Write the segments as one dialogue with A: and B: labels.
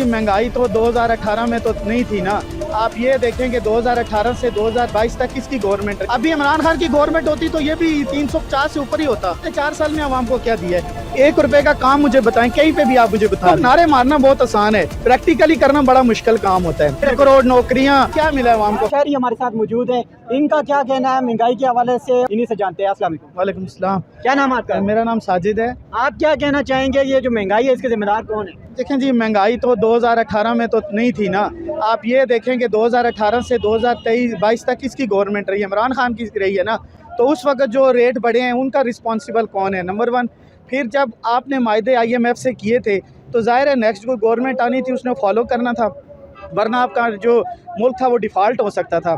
A: जी महंगाई तो 2018 में तो नहीं थी ना। आप ये देखेंगे 2018 से 2022 तक किसकी गवर्नमेंट है। अभी इमरान खान की गवर्नमेंट होती तो ये भी 350 से ऊपर ही होता। 4 साल में आवाम को क्या दिया है? 1 रुपए का काम मुझे बताएं, कहीं पे भी आप मुझे बताएं। नारे मारना बहुत आसान है, प्रैक्टिकली करना बड़ा मुश्किल काम होता है। 1 करोड़ नौकरियां क्या मिला है आवाम को?
B: शहरी हमारे साथ मौजूद है, इनका क्या कहना है महंगाई के हवाले से, इन्हीं से जानते हैं। अस्सलाम वालेकुम।
A: वालेकुम सलाम।
B: क्या नाम आपका?
A: मेरा नाम साजिद है।
B: आप क्या कहना चाहेंगे, ये जो महंगाई है इसके जिम्मेदार कौन है?
A: देखें जी महंगाई तो 2018 में तो नहीं थी ना। आप ये देखेंगे 2018 से 2023-22 तक किसकी गवर्नमेंट रही है? इमरान खान की रही है ना। तो उस वक्त जो रेट बढ़े हैं उनका रिस्पॉन्सिबल कौन है? नंबर 1। फिर जब आपने मायदे IMF से किए थे तो ज़ाहिर है नेक्स्ट कोई गवर्नमेंट आनी थी, उसने फॉलो करना था, वरना आपका जो मुल्क था वो डिफ़ॉल्ट हो सकता था।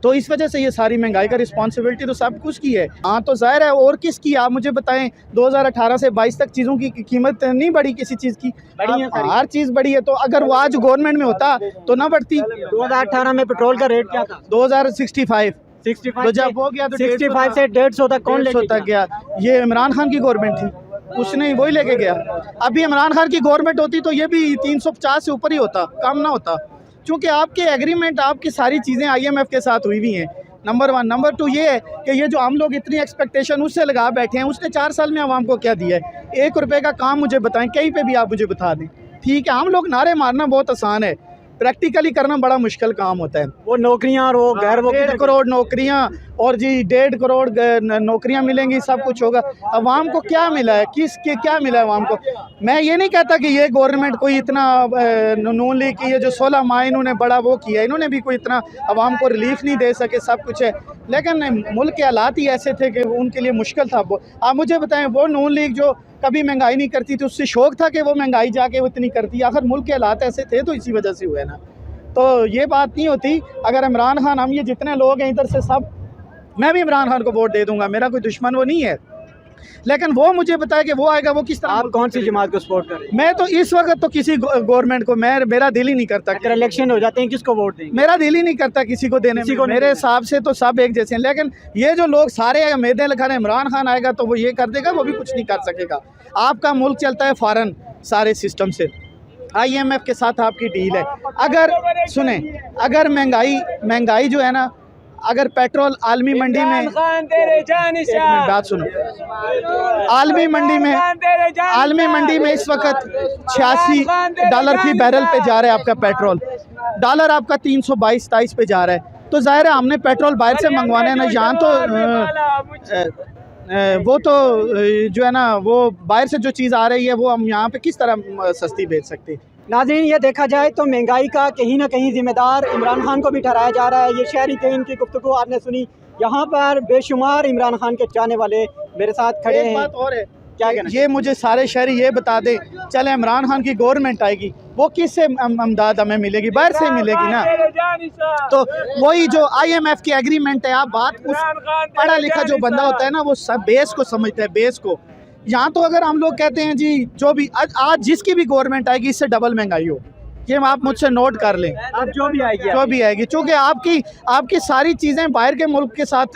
A: तो इस वजह से ये सारी महंगाई का रिस्पॉन्सिबिलिटी तो सब कुछ की है। हाँ तो ज़ाहिर है, और किसकी? आप मुझे बताएं 2018 से 22 तक चीज़ों की कीमत नहीं बढ़ी किसी चीज़ की?
B: बढ़ी है,
A: हर चीज़ बढ़ी है। तो अगर वो आज गवर्नमेंट में होता तो ना बढ़ती।
B: 2018 में पेट्रोल का रेट क्या था?
A: 2065।
B: 65
A: तो जब हो गया तो
B: 65 से 150 तक कौन लेके
A: तक गया? ये इमरान खान की गवर्नमेंट थी, उसने वही लेके गया। अभी इमरान खान की गवर्नमेंट होती तो ये भी 350 से ऊपर ही होता, कम ना होता। क्योंकि आपके एग्रीमेंट, आपकी सारी चीज़ें IMF के साथ हुई हुई हैं। नंबर 1। नंबर 2 ये है कि ये जो हम लोग इतनी एक्सपेक्टेशन उससे लगा बैठे हैं, उसने 4 साल में आवाम को क्या दिया है? 1 रुपए का काम मुझे बताएं, कहीं पे भी आप मुझे बता दें। ठीक है, हम लोग नारे मारना बहुत आसान है, प्रैक्टिकली करना बड़ा मुश्किल काम होता है।
B: वो नौकरियां और वो घर, वो
A: 1.5 करोड़ नौकरियां और जी 1.5 करोड़ नौकरियां मिलेंगी, सब कुछ होगा। अवाम को क्या मिला है? किसके क्या मिला है अवाम को? मैं ये नहीं कहता कि ये गवर्नमेंट कोई इतना नून लीग की ये जो 16 माह इन्होंने बड़ा वो किया, इन्होंने भी कोई इतना अवाम को रिलीफ नहीं दे सके, सब कुछ है। लेकिन मुल्क के हालात ही ऐसे थे कि उनके लिए मुश्किल था। आप मुझे बताएं, वो नून लीग जो कभी महंगाई नहीं करती थी, उससे शौक था कि वो महंगाई जाके वो इतनी करती? आखिर मुल्क के हालात ऐसे थे तो इसी वजह से हुए ना। तो ये बात नहीं होती। अगर इमरान खान, हम ये जितने लोग हैं इधर से सब, मैं भी इमरान खान को वोट दे दूंगा, मेरा कोई दुश्मन वो नहीं है। लेकिन वो मुझे बताया कि वो आएगा, वो किस तरह।
B: आप कौन सी जमात को सपोर्ट कर रहे हैं?
A: मैं तो इस वक्त तो किसी गवर्नमेंट को, मेरा दिल ही नहीं करता।
B: अगर इलेक्शन हो जाते हैं किसको वोट देंगे?
A: मेरा दिल ही नहीं करता किसी को देने में। मेरे हिसाब से तो सब एक जैसे हैं। लेकिन ये जो लोग सारे उम्मीदें लगा रहे हैं इमरान खान आएगा तो वो ये कर देगा, वो भी कुछ नहीं कर सकेगा। आपका मुल्क चलता है फॉरेन सारे सिस्टम से, IMF के साथ आपकी डील है। अगर सुने, अगर महंगाई जो है ना, अगर पेट्रोल आलमी मंडी में, एक मिनट बात सुनो, आलमी मंडी में इस वक्त $86 फी बैरल पे जा रहा है आपका पेट्रोल। डॉलर आपका 322-23 पे जा रहा है। तो जाहिर है हमने पेट्रोल बाहर से मंगवाना है ना। यहाँ तो वो तो जो है ना, वो बाहर से जो चीज़ आ रही है वो हम यहाँ पे किस तरह सस्ती बेच सकते हैं?
B: नाज़रीन, ये देखा जाए तो महंगाई का कहीं ना कहीं जिम्मेदार इमरान खान को भी ठहराया जा रहा है। ये शहरी थे, इनकी गुफ्तगू आपने सुनी। यहाँ पर बेशुमार इमरान खान के चाहने वाले मेरे साथ खड़े हैं।
A: बात और है,
B: क्या कहना?
A: ये मुझे सारे शहरी ये बता दें, चले इमरान खान की गवर्नमेंट आएगी, वो किससे अमदाद हमें मिलेगी? बाहर से मिलेगी ना। तो वही जो IMF की एग्रीमेंट है, आप बात उस पढ़ा लिखा जो बंदा होता है ना, वो सब बेस को समझता है, बेस को। यहाँ तो अगर हम लोग कहते हैं जी जो भी आज जिसकी भी गवर्नमेंट आएगी इससे डबल महंगाई हो, ये आप मुझसे नोट कर लें।
B: अब जो भी आएगी,
A: चूँकि आपकी सारी चीज़ें बाहर के मुल्क के साथ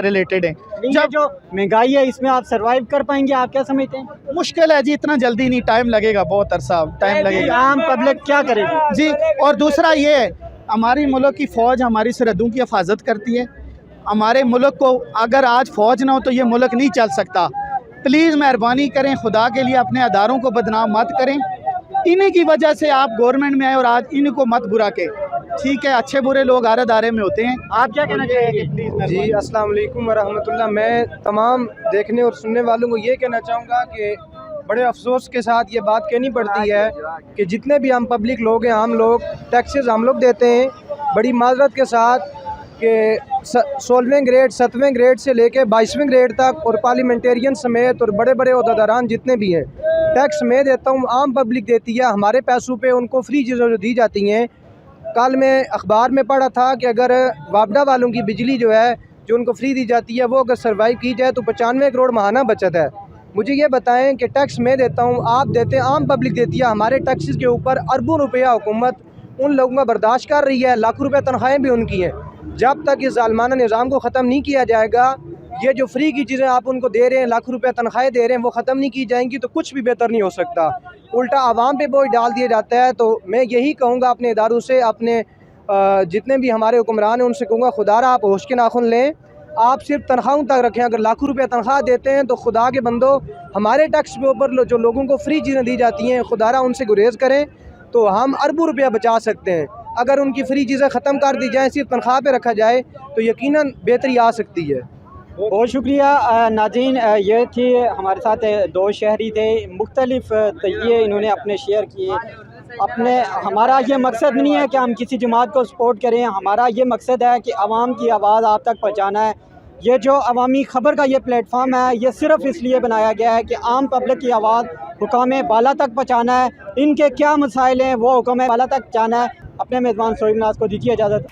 A: रिलेटेड हैं।
B: जब जो महंगाई है इसमें आप सरवाइव कर पाएंगे? आप क्या समझते हैं?
A: मुश्किल है जी, इतना जल्दी नहीं, टाइम लगेगा, बहुत अरसा टाइम लगेगा।
B: आम पब्लिक क्या करेगी
A: जी? और दूसरा ये है, हमारी मुल्क की फ़ौज हमारी सरहदों की हिफाजत करती है। हमारे मुल्क को अगर आज फ़ौज ना हो तो ये मुल्क नहीं चल सकता। प्लीज़ मेहरबानी करें, खुदा के लिए अपने अदारों को बदनाम मत करें। इन्हीं की वजह से आप गवर्नमेंट में आए और आज इनको मत बुरा के। ठीक है, अच्छे बुरे लोग आरे दारे में होते हैं।
B: आप क्या कहना चाहेंगे?
C: जी अस्सलाम वालेकुम वरहमतुल्लाह। मैं तमाम देखने और सुनने वालों को ये कहना चाहूँगा कि बड़े अफसोस के साथ ये बात कहनी पड़ती है कि जितने भी हम पब्लिक लोग हैं, हम लोग टैक्सेस हम लोग देते हैं बड़ी माजरत के साथ कि 16वें ग्रेड 7वें ग्रेड से लेके 22वें ग्रेड तक, और पार्लियामेंटेरियन समेत और बड़े बड़े ओहदेदारान जितने भी हैं, टैक्स मैं देता हूँ, आम पब्लिक देती है। हमारे पैसों पे उनको फ्री चीज़ें जो दी जाती हैं। कल मैं अखबार में पढ़ा था कि अगर वापडा वालों की बिजली जो है जो उनको फ्री दी जाती है, वो अगर सर्वाइव की जाए तो 95 करोड़ माहाना बचत है। मुझे ये बताएं कि टैक्स मैं देता हूँ, आप देते हैं, आम पब्लिक देती है। हमारे टैक्सेस के ऊपर अरबों रुपया हुकूमत उन लोगों का बर्दाश्त कर रही है, लाखों रुपये तनख्वाहें भी उनकी हैं। जब तक इस ज़ालिमाना निज़ाम को ख़त्म नहीं किया जाएगा, ये जो फ्री की चीज़ें आप उनको दे रहे हैं, लाखों रुपये तनख्वाहें दे रहे हैं, वो ख़त्म नहीं की जाएंगी तो कुछ भी बेहतर नहीं हो सकता। उल्टा आवाम पे बोझ डाल दिया जाता है। तो मैं यही कहूँगा अपने इदारों से, अपने जितने भी हमारे हुक्मरान हैं उनसे कहूँगा खुदारा आप होश के नाखुन लें, आप सिर्फ तनख्वाहों तक रखें। अगर लाखों रुपया तनख्वाह देते हैं तो खुदा के बंदो हमारे टैक्स के ऊपर जो लोगों को फ्री चीज़ें दी जाती हैं खुदारा उनसे गुरेज करें तो हम अरबों रुपया बचा सकते हैं। अगर उनकी फ्री चीज़ें ख़त्म कर दी जाएँ, सिर्फ तनख्वाह पे रखा जाए तो यकीनन बेहतरी आ सकती है।
B: बहुत शुक्रिया नाज़रीन, ये थी हमारे साथ दो शहरी थे, मुख्तलिफ तजिए इन्होंने अपने शेयर किए। हमारा ये मकसद नहीं है कि हम किसी जमात को सपोर्ट करें, हमारा ये मकसद है कि आवाम की आवाज़ आप तक पहुँचाना है। ये जो अवामी ख़बर का ये प्लेटफॉर्म है ये सिर्फ़ इसलिए बनाया गया है कि आम पब्लिक की आवाज़ हुकाम बाला तक पहुँचाना है, इनके क्या मसाइल हैं वो हुकाम बाला तक पहुँचाना है। अपने मेज़बान सोहिब नाज को दीजिए इजाज़त।